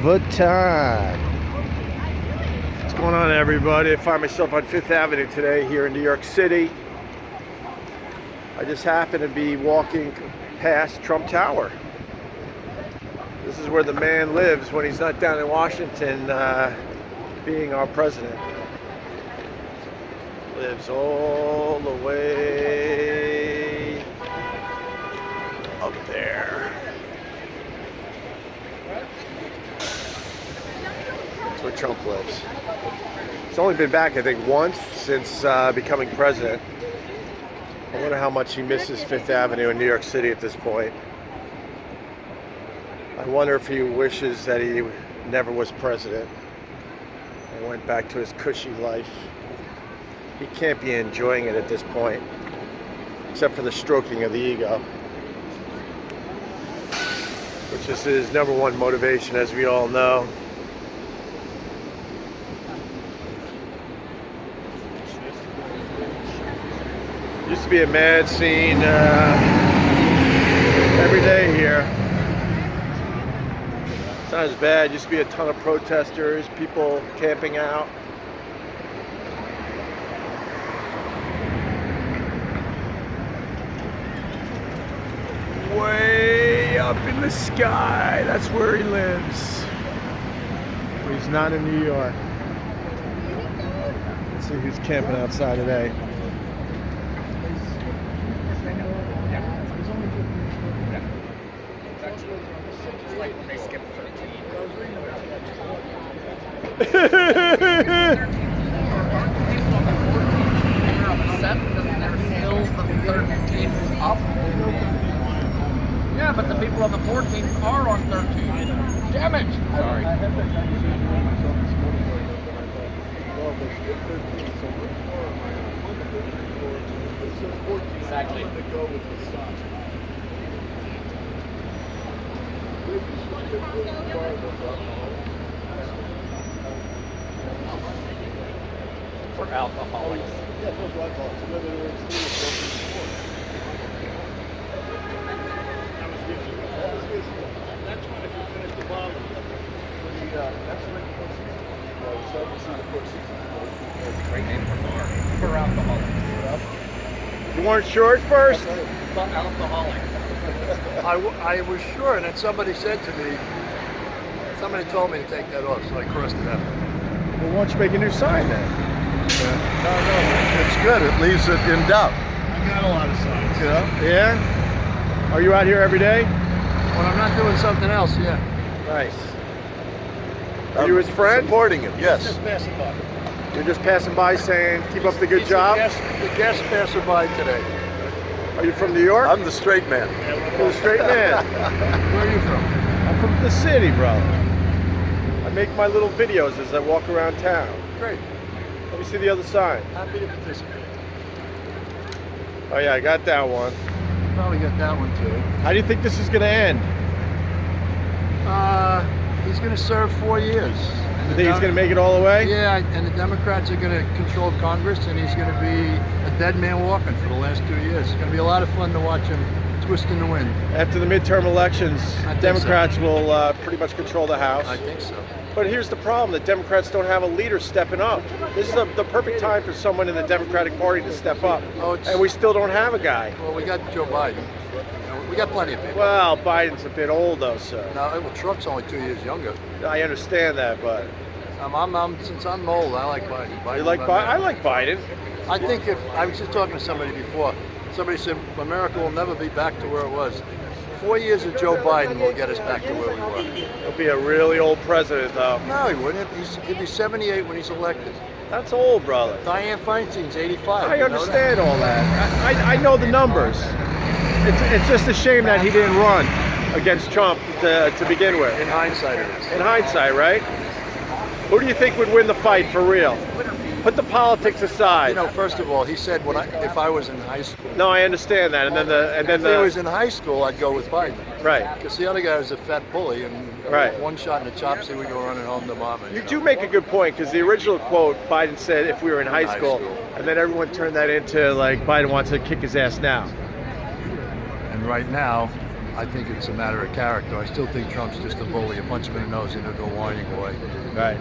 Vuitton. What's going on, everybody? I find myself on Fifth Avenue today here in New York City. I just happen to be walking past Trump Tower. This is where the man lives when he's not down in Washington being our president. Lives all the way up there. That's where Trump lives. He's only been back, I think, once since becoming president. I wonder how much he misses Fifth Avenue in New York City at this point. I wonder if he wishes that he never was president and went back to his cushy life. He can't be enjoying it at this point, except for the stroking of the ego, which is his number one motivation, as we all know. Used to be a mad scene every day here. It's not as bad. Used to be a ton of protesters, people camping out. Way up in the sky, that's where he lives. But he's not in New York. Let's see who's camping outside today. Yeah, but the people on the 14th are on 13. Damn it! Sorry. Exactly. For alcoholics. Yeah, for alcoholics. That's when if you finish the bottle. That's when great name for bar. For alcoholics. You weren't sure at first? For alcoholic. I was sure, and then somebody said to me, somebody told me to take that off, so I crossed it out. Well, why don't you make a new sign then? No, it's good. It leaves it in doubt. I got a lot of signs. You know? Yeah? Are you out here every day? When I'm not doing something else, yeah. Nice. Are you his friend? Supporting him, yes. Just passing by. You're just passing by saying, keep up the good job? The guest passerby today. Are you from New York? I'm the straight man. You're the straight man. Where are you from? I'm from the city, brother. I make my little videos as I walk around town. Great. Let me see the other side. Happy to participate. Oh yeah, I got that one. Probably got that one too. How do you think this is going to end? He's going to serve 4 years. You think he's going to make it all the way? Yeah, and the Democrats are going to control Congress, and he's going to be a dead man walking for the last 2 years. It's going to be a lot of fun to watch him twist in the wind. After the midterm elections, I think Democrats so. will pretty much control the House. I think so. But here's the problem, the Democrats don't have a leader stepping up. This is the perfect time for someone in the Democratic Party to step up. And we still don't have a guy. Well, we got Joe Biden. We got plenty of people. Well, Biden's a bit old though, sir. No, well, Trump's only 2 years younger. I understand that, but... Since I'm old, I like Biden. You like Biden? I like Biden. I think I was just talking to somebody before. Somebody said America will never be back to where it was. 4 years of Joe Biden will get us back to where we were. He'll be a really old president, though. No, he wouldn't. He'll be 78 when he's elected. That's old, brother. Dianne Feinstein's 85. I understand all that. I know the numbers. It's just a shame that he didn't run against Trump to begin with. In hindsight, it is. In hindsight, right? Who do you think would win the fight for real? Put the politics aside. You know, first of all, he said if I was in high school. No, I understand that. If he was in high school, I'd go with Biden. Right. Because the other guy was a fat bully, and right. One shot in the chops, he would go running home to mama. You do make a good point, because the original quote, Biden said if we were in high school, and then everyone turned that into like Biden wants to kick his ass now. And right now, I think it's a matter of character. I still think Trump's just a bully. You punch him in the nose and he'll go whining away. Right.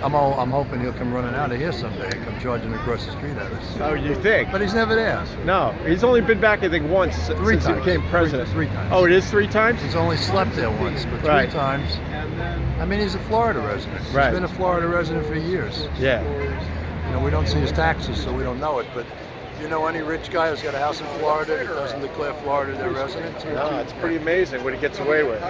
I'm hoping he'll come running out of here someday and come charging across the street at us. Oh, you think? But he's never there. No, he's only been back, I think, once since he times. became president. Three times. Oh, it is 3 times? He's only slept there once, but Right. 3 times. I mean, he's a Florida resident. Right. He's been a Florida resident for years. Yeah. You know, we don't see his taxes, so we don't know it. But you know any rich guy who's got a house in Florida that doesn't declare Florida their residence? No, it's pretty amazing what he gets away with.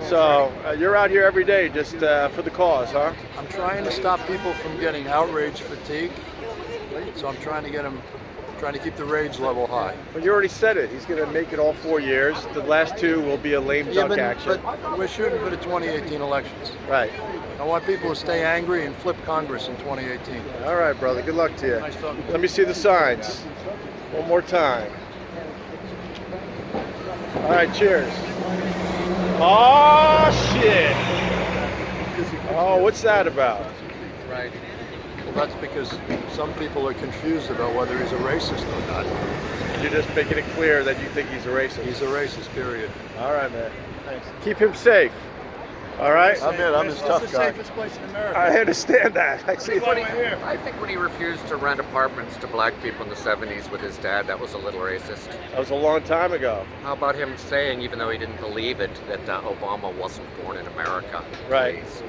So you're out here every day just for the cause, huh? I'm trying to stop people from getting outrage fatigue. So I'm trying to keep the rage level high. Well, you already said it. He's going to make it all 4 years. The last 2 will be a lame duck action. But we're shooting for the 2018 elections. Right. I want people to stay angry and flip Congress in 2018. All right, brother. Good luck to you. Nice talking to you. Let me see the signs. One more time. All right, cheers. Oh, shit. Oh, what's that about? Right. Well, that's because some people are confused about whether he's a racist or not. You're just making it clear that you think he's a racist. He's a racist, period. All right, man. Thanks. Keep him safe. All right? I'm his tough guy. Safest place in America. I understand that. I see When he- it. I think when he refused to rent apartments to black people in the 70s with his dad, that was a little racist. That was a long time ago. How about him saying, even though he didn't believe it, that Obama wasn't born in America? Right. Please.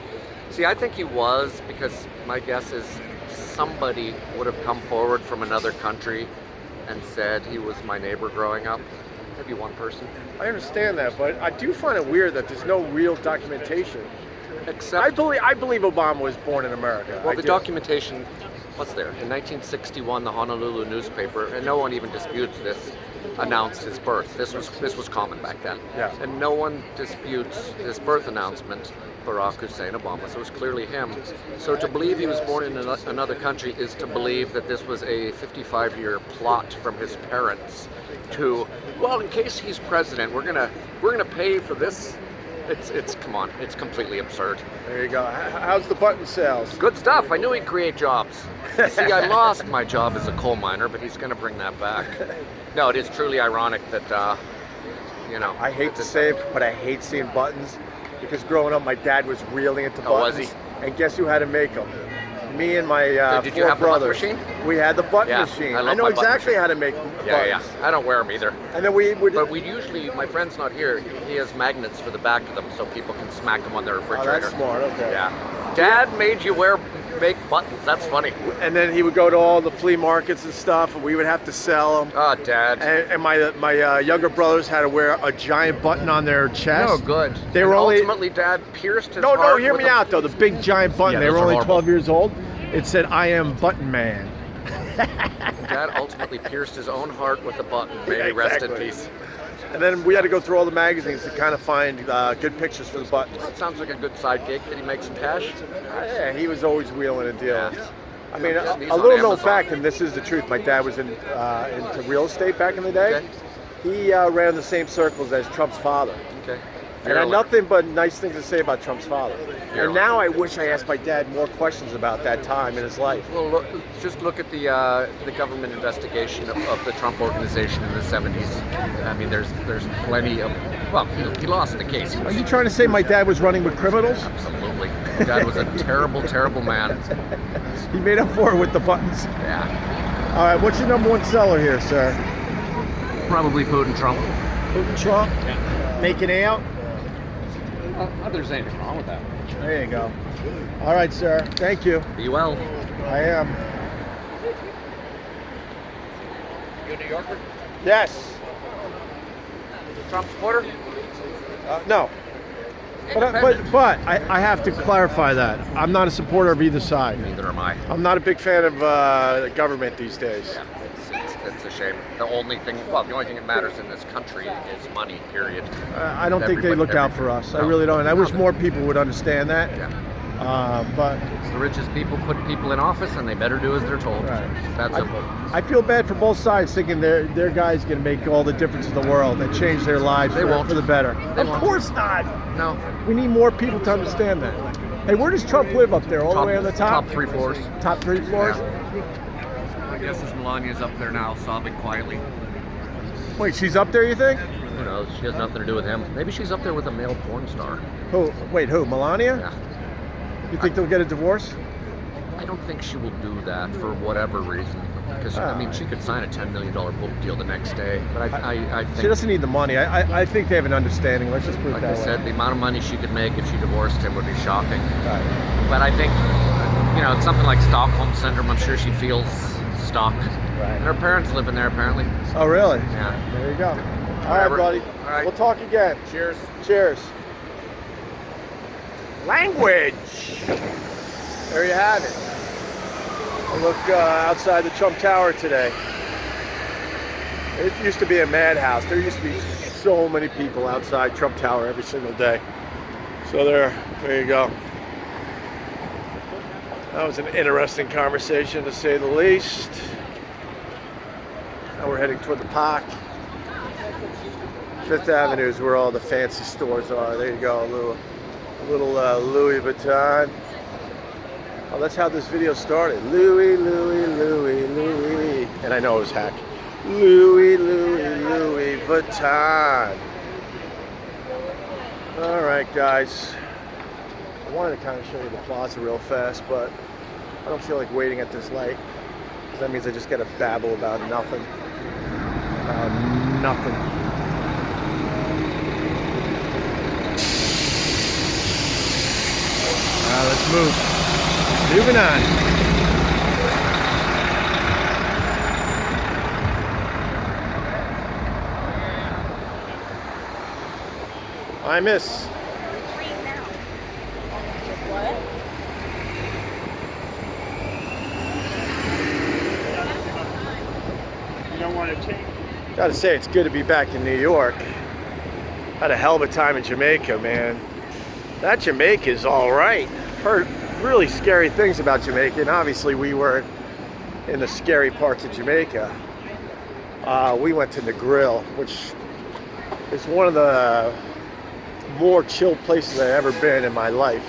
See, I think he was, because my guess is somebody would have come forward from another country and said he was my neighbor growing up. Maybe one person. I understand that, but I do find it weird that there's no real documentation. Except, I believe Obama was born in America. well, I the do. documentation, what's there? In 1961, the Honolulu newspaper, and no one even disputes this, announced his birth. This was common back then. Yeah. And no one disputes his birth announcement, Barack Hussein Obama. So it was clearly him. So to believe he was born in another country is to believe that this was a 55-year plot from his parents to, well, in case he's president, we're gonna pay for this. It's come on, it's completely absurd. There you go. How's the button sales? Good stuff. I knew he'd create jobs. See, I lost my job as a coal miner, but he's going to bring that back. No, it is truly ironic that, you know. I hate to say it, but I hate seeing buttons because growing up, my dad was really into Oh, was buttons. he? And guess who had to make them? Me and my Did 4 you have the button brothers. machine? We had the button Yeah, machine. I I love know my button exactly machine. how to make Yeah, buttons. I don't wear them either. And then we would. But we usually, my friend's not here, he has magnets for the back of them so people can smack them on their Oh, refrigerator. that's smart. Okay. Yeah. Dad made you make buttons. That's funny. And then he would go to all the flea markets and stuff, and we would have to sell them. Oh, Dad. And my younger brothers had to wear a giant button on their chest. Oh, good. They And were only. ultimately, Dad pierced his No, heart hear with me a- out though. The big giant button. Yeah, they those were are only horrible. 12 years old. It said, "I am Button Man." Dad ultimately pierced his own heart with a button. May he rest in Exactly. peace. And then we had to go through all the magazines to kind of find good pictures for the buttons. That sounds like a good side gig. Did he make some cash? Yeah, he was always wheeling and dealing. Yeah. I mean, He's a on little known Amazon. fact, and this is the truth. My dad was into real estate back in the day. Okay. He ran the same circles as Trump's father. Okay. And I had nothing but nice things to say about Trump's father. And now I wish I asked my dad more questions about that time in his life. Well, just look at the government investigation of the Trump organization in the 70s. I mean, there's plenty of. Well, he lost the case. Are you trying to say my dad was running with criminals? Absolutely. Dad was a terrible, terrible man. He made up for it with the buttons. Yeah. All right, what's your number 1 seller here, sir? Probably Putin Trump. Putin Trump? Making out? There's anything wrong with that. There you go. All right, sir. Thank you. Be well. I am. You a New Yorker? Yes. Trump supporter? No. But I have to clarify that. I'm not a supporter of either side. Neither am I. I'm not a big fan of the government these days. Yeah, it's a shame. The only thing that matters in this country is money, period. I don't think they look out for us. I really don't. And I wish more people would understand that. Yeah. But It's the richest people put people in office, and they better do as they're told. Right. It's that simple. I feel bad for both sides, thinking their guys can make all the difference in the world and change their lives They won't. for the better. They Of won't. course not. No. We need more people to understand that. Hey, where does Trump live up there? All the way on the top? Top 3 floors. Top 3 floors? My guess is Melania's up there now, sobbing quietly. Wait, she's up there, you think? Who knows? She has nothing to do with him. Maybe she's up there with a male porn star. Who? Wait, who? Melania? Yeah. You think they'll get a divorce? I don't think she will do that for whatever reason. Because, I mean, she could sign a $10 million book deal the next day. But I think... She doesn't need the money. I think they have an understanding. Let's just put it Like that I way. said, the amount of money she could make if she divorced him would be shocking. Right. But I think, you know, it's something like Stockholm Syndrome. I'm sure she feels stuck. Right. And her parents live in there, apparently. Oh, really? Yeah. There you go. All right, buddy. All right. We'll talk again. Cheers. Cheers. Language. There you have it. I look outside the Trump Tower today. It used to be a madhouse. There used to be so many people outside Trump Tower every single day. So there you go. That was an interesting conversation, to say the least. Now we're heading toward the park. Fifth Avenue is where all the fancy stores are. There you go, a little Louis Vuitton. Oh, that's how this video started. Louis, Louis, Louis, Louis. And I know it was hack. Louis, Louis, Louis Vuitton. All right, guys. I wanted to kind of show you the plaza real fast, but I don't feel like waiting at this light. Because that means I just got to babble about nothing. Nothing. Let's move. Moving on. I miss. What? You don't want to change? Gotta say, it's good to be back in New York. Had a hell of a time in Jamaica, man. That Jamaica is all right. Heard really scary things about Jamaica, and obviously we were in the scary parts of Jamaica. We went to the Grill, which is one of the more chill places I've ever been in my life.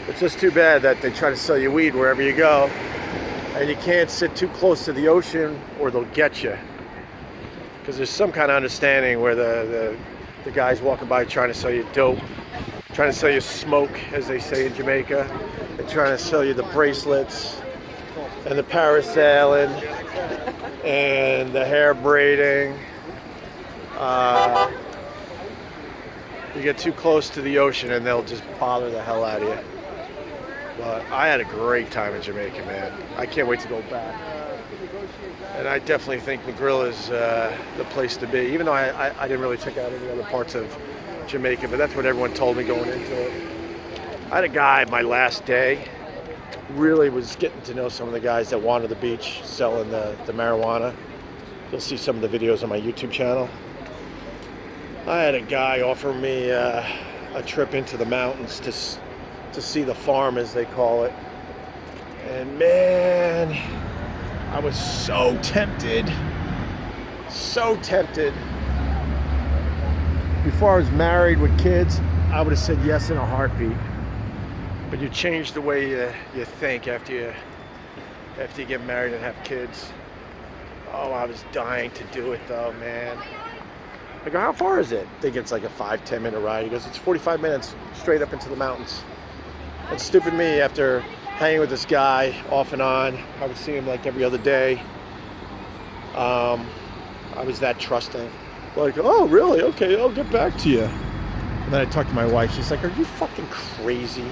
It's just too bad that they try to sell you weed wherever you go, and you can't sit too close to the ocean or they'll get you. Because there's some kind of understanding where the guys walking by trying to sell you dope, trying to sell you smoke, as they say in Jamaica, and trying to sell you the bracelets and the parasailing and the hair braiding. You get too close to the ocean and they'll just bother the hell out of you. But I had a great time in Jamaica, man. I can't wait to go back. And I definitely think the Grill is the place to be, even though I didn't really check out any other parts of Jamaica, but that's what everyone told me going into it. I had a guy my last day, really was getting to know some of the guys that wandered the beach selling the marijuana. You'll see some of the videos on my YouTube channel. I had a guy offer me a trip into the mountains to see the farm, as they call it. And man, I was so tempted. So tempted. Before I was married with kids, I would have said yes in a heartbeat. But you change the way you think after you get married and have kids. Oh, I was dying to do it though, man. I go, how far is it? I think it's like a 5-10 minute ride. He goes, it's 45 minutes straight up into the mountains. And stupid me, after hanging with this guy off and on, I would see him like every other day. I was that trusting. Like, oh, really? Okay, I'll get back to you. And then I talked to my wife. She's like, are you fucking crazy?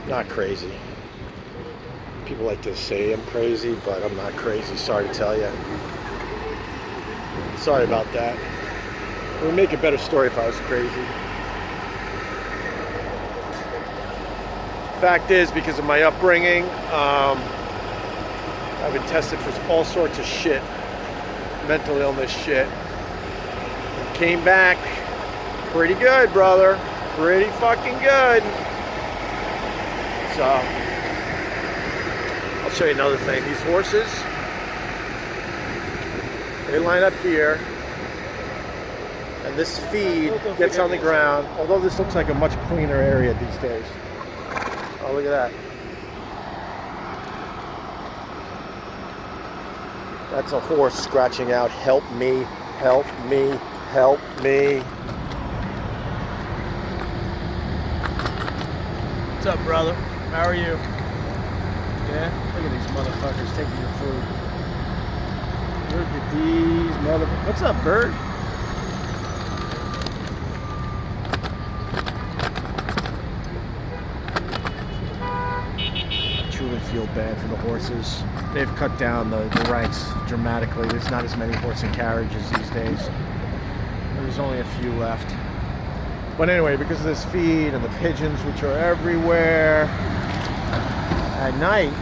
Not crazy. People like to say I'm crazy, but I'm not crazy. Sorry to tell you. Sorry about that. It would make a better story if I was crazy. Fact is, because of my upbringing, I've been tested for all sorts of shit, mental illness shit. Came back pretty good, brother. Pretty fucking good. So, I'll show you another thing. These horses, they line up here, and this feed gets on the ground, although this looks like a much cleaner area these days. Oh, look at that. That's a horse scratching out, "Help me, help me, help me." What's up, brother? How are you? Yeah? Look at these motherfuckers taking your food. Look at these motherfuckers. What's up, bird? I truly feel bad for the horses. They've cut down the ranks dramatically. There's not as many horse and carriages these days. There's only a few left. But anyway, because of this feed and the pigeons, which are everywhere, at night,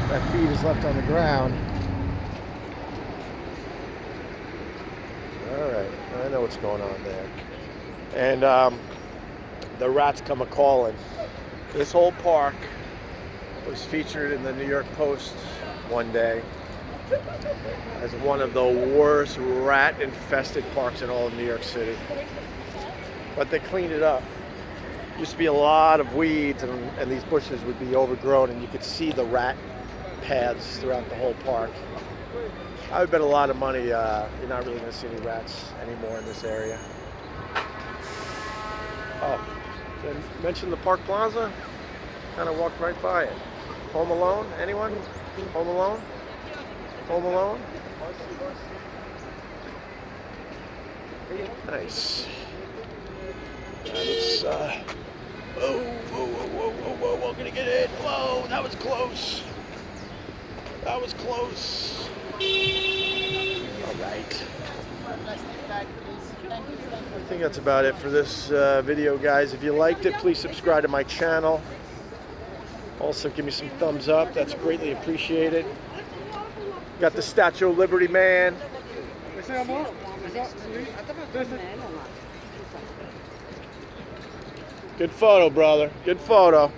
that feed is left on the ground. All right, I know what's going on there. And the rats come a-calling. This whole park was featured in the New York Post one day as one of the worst rat-infested parks in all of New York City. But they cleaned it up. Used to be a lot of weeds, and these bushes would be overgrown, and you could see the rat paths throughout the whole park. I would bet a lot of money you're not really going to see any rats anymore in this area. Oh, did I mention the Park Plaza? Kind of walked right by it. Home Alone? Anyone? Home Alone? Home Alone? Nice. Let's, whoa, we're gonna get it. Whoa, that was close. That was close. All right. I think that's about it for this video, guys. If you liked it, please subscribe to my channel. Also, give me some thumbs up. That's greatly appreciated. Got the Statue of Liberty man. Good photo, brother. Good photo.